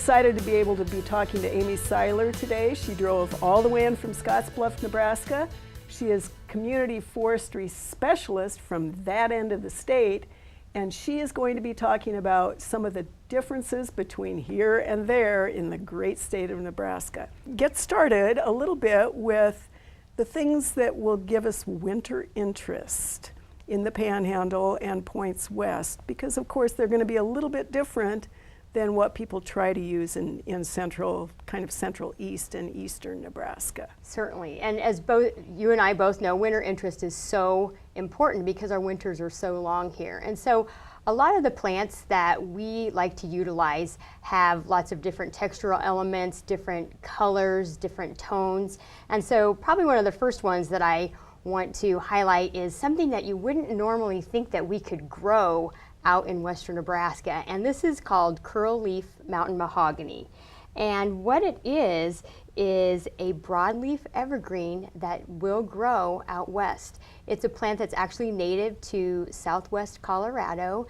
excited to be able to be talking to Amy Seiler today. She drove all the way in from Scottsbluff, Nebraska. She is community forestry specialist from that end of the state, and she is going to be talking about some of the differences between here and there in the great state of Nebraska. Get started a little bit with the things that will give us winter interest in the Panhandle and points west, because of course they're going to be a little bit different than what people try to use in central, kind of central east and eastern Nebraska. Certainly, and as both you and I both know, winter interest is so important because our winters are so long here. And so a lot of the plants that we like to utilize have lots of different textural elements, different colors, different tones. And so probably one of the first ones that I want to highlight is something that you wouldn't normally think that we could grow out in western Nebraska, and this is called curl leaf mountain mahogany. And what it is a broadleaf evergreen that will grow out west. It's a plant that's actually native to southwest Colorado,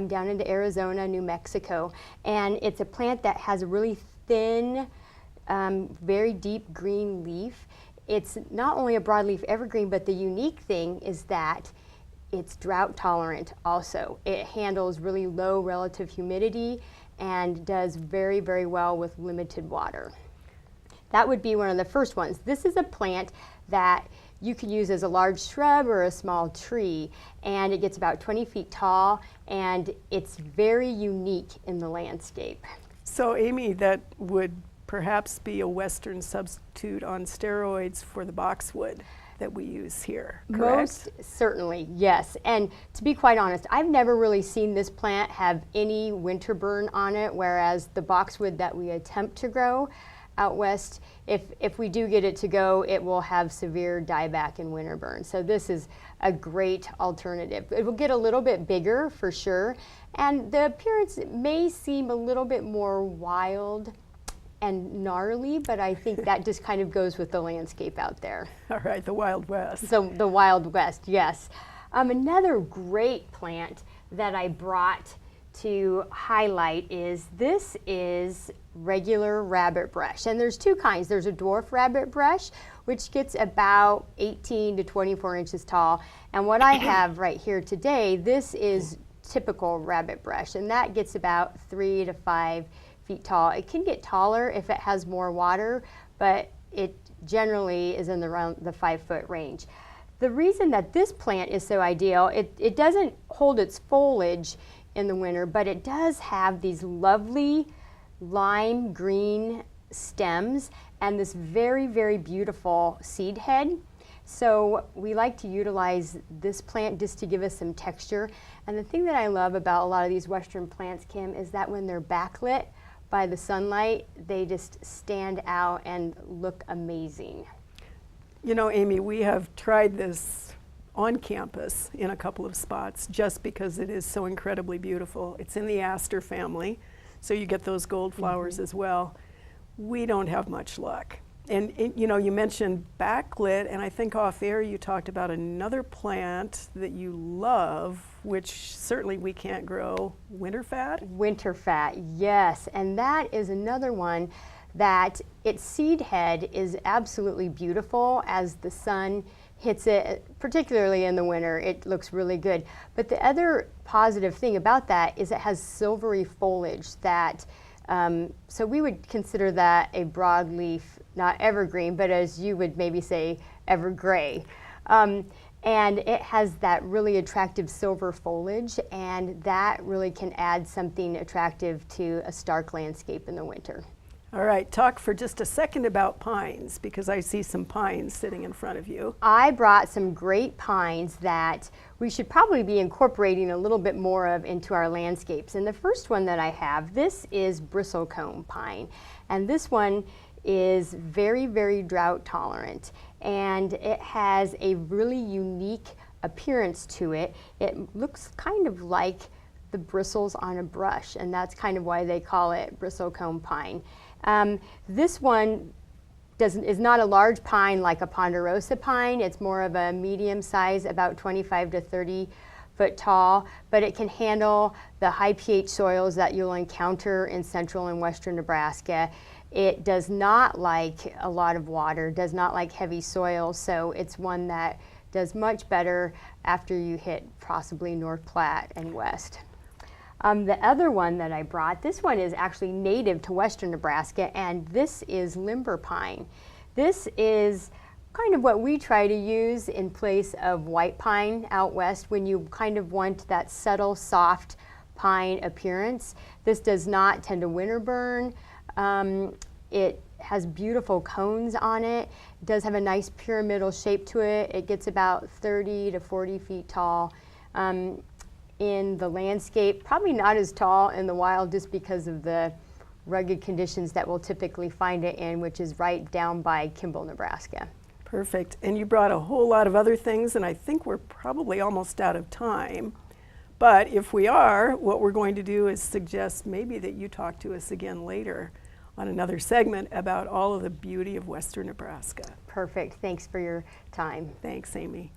down into Arizona, New Mexico, and it's a plant that has a really thin, very deep green leaf. It's not only a broadleaf evergreen, but the unique thing is that it's drought tolerant also. It handles really low relative humidity and does very, very well with limited water. That would be one of the first ones. This is a plant that you can use as a large shrub or a small tree, and it gets about 20 feet tall, and it's very unique in the landscape. So Amy, that would perhaps be a western substitute on steroids for the boxwood that we use here, correct? Most certainly, yes. And to be quite honest, I've never really seen this plant have any winter burn on it, whereas the boxwood that we attempt to grow out west, if we do get it to go, it will have severe dieback and winter burn. So this is a great alternative. It will get a little bit bigger for sure, and the appearance may seem a little bit more wild and gnarly, but I think that just kind of goes with the landscape out there. All right, the Wild West. So the Wild West, yes. Another great plant that I brought to highlight is regular rabbit brush. And there's two kinds. There's a dwarf rabbit brush, which gets about 18 to 24 inches tall. And what I have right here today, this is typical rabbit brush, and that gets about 3 to 5 feet tall. It can get taller if it has more water, but it generally is in around the 5-foot range. The reason that this plant is so ideal, it doesn't hold its foliage in the winter, but it does have these lovely lime green stems and this very, very beautiful seed head. So we like to utilize this plant just to give us some texture. And the thing that I love about a lot of these western plants, Kim, is that when they're backlit by the sunlight, they just stand out and look amazing. You know, Amy, we have tried this on campus in a couple of spots just because it is so incredibly beautiful. It's in the aster family, so you get those gold flowers as well. We don't have much luck. And you know, you mentioned backlit, and I think off air you talked about another plant that you love, which certainly we can't grow, winterfat? Winterfat, yes, and that is another one that its seed head is absolutely beautiful as the sun hits it, particularly in the winter. It looks really good. But the other positive thing about that is it has silvery foliage that, so we would consider that a broadleaf, not evergreen, but as you would maybe say, evergray. And it has that really attractive silver foliage, and that really can add something attractive to a stark landscape in the winter. All right, talk for just a second about pines, because I see some pines sitting in front of you. I brought some great pines that we should probably be incorporating a little bit more of into our landscapes. And the first one that I have, this is bristlecone pine. And this one is very, very drought tolerant. And it has a really unique appearance to it. It looks kind of like the bristles on a brush, and that's kind of why they call it bristlecone pine. This one is not a large pine like a ponderosa pine. It's more of a medium size, about 25 to 30 foot tall, but it can handle the high pH soils that you'll encounter in central and western Nebraska. It does not like a lot of water, does not like heavy soil, so it's one that does much better after you hit possibly North Platte and west. The other one that I brought, this one is actually native to western Nebraska, and this is limber pine. This is kind of what we try to use in place of white pine out west when you kind of want that subtle, soft pine appearance. This does not tend to winter burn. It has beautiful cones on it. It does have a nice pyramidal shape to it. It gets about 30 to 40 feet tall. In the landscape, probably not as tall in the wild just because of the rugged conditions that we'll typically find it in, which is right down by Kimball, Nebraska. Perfect. And you brought a whole lot of other things, and I think we're probably almost out of time. But if we are, what we're going to do is suggest maybe that you talk to us again later on another segment about all of the beauty of western Nebraska. Perfect. Thanks for your time. Thanks, Amy.